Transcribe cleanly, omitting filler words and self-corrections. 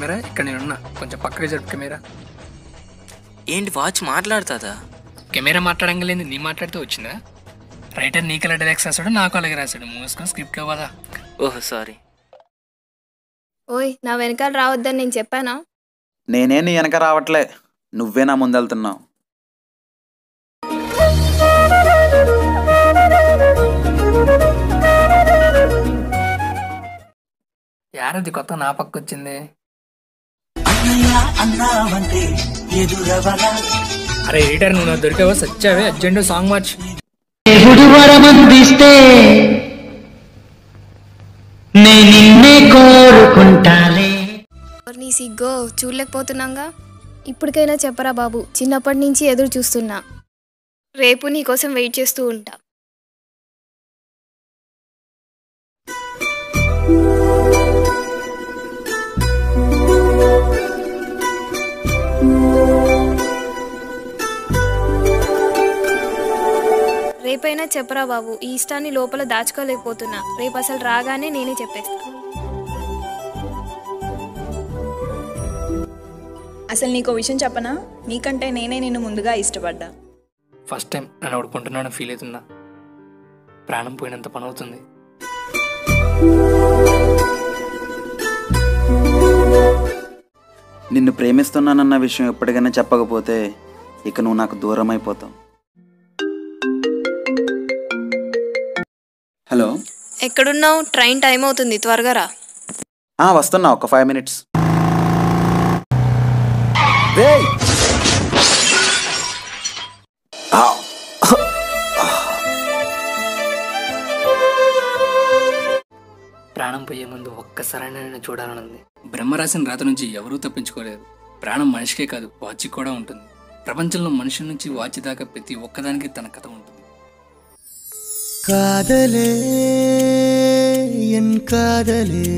Camera ఇక్కడ నేనున్నా, కొంచెం పక్కగా జరుపు కెమెరా. ఏంటి వాచ్ మాట్లాడుతుందా? కెమెరా మాట్లాడంగలేదు, నీ మాట్లాడితే వచ్చిందా? రైటర్ నీకు అలా డైలాగ్స్ రాశాడు, నాకు అలాగే రాశాడు. మూసుకొని స్క్రిప్ట్లో కదా. ఓహో సారీ. ఓయ్, నా వెనకాల రావద్దని నేను చెప్పానా? నేనే నీ వెనక రావట్లే, నువ్వే నా ముందెళ్తున్నావు. యారది కొత్త నా పక్క వచ్చింది? అరే ఎడిటర్, నువ్వు నాకు దొరికావా? సచ్చావే, అర్జెంట్ సాంగ్ మార్చ్. నీ సిగ్గో చూడలేకపోతున్నాగా. ఇప్పటికైనా చెప్పరా బాబు, చిన్నప్పటి నుంచి ఎదురు చూస్తున్నా. రేపు నీ కోసం వెయిట్ చేస్తూ ఉంటా. రేపైనా చెప్పరా బాబు, ఈ ఇష్టాన్ని లోపల దాచుకోలేకపోతున్నా. రేపు అసలు రాగానే నేనే చెప్పేస్తా. అసలు నీకో విషయం చెప్పనా? నీకంటే నేనే నిన్ను ముందుగా ఇష్టపడ్డా. ఫస్ట్ టైం నన్ను ఓడుకుంటున్నాను ఫీల్ అవుతున్నా. ప్రాణం పోయినంత పని అవుతుంది. నిన్ను ప్రేమిస్తున్నానన్న విషయం ఎప్పటికైనా చెప్పకపోతే ఇక నువ్వు నాకు దూరం అయిపోతావు. హలో, ఎక్కడున్నావు? ట్రైన్ టైం అవుతుంది, త్వరగా రా. వస్తున్నా, ఒక 5 minutes. ప్రాణం పోయే ముందు ఒక్కసారైనా నేను చూడాలనుంది. బ్రహ్మ రాసిన రాత నుంచి ఎవరూ తప్పించుకోలేరు. ప్రాణం మనిషికే కాదు, వాచ్కి కూడా ఉంటుంది. ప్రపంచంలో మనిషి నుంచి వాచి దాకా ప్రతి ఒక్కదానికి తన కథ ఉంటుంది. కాదలే ఎన్ కాదలే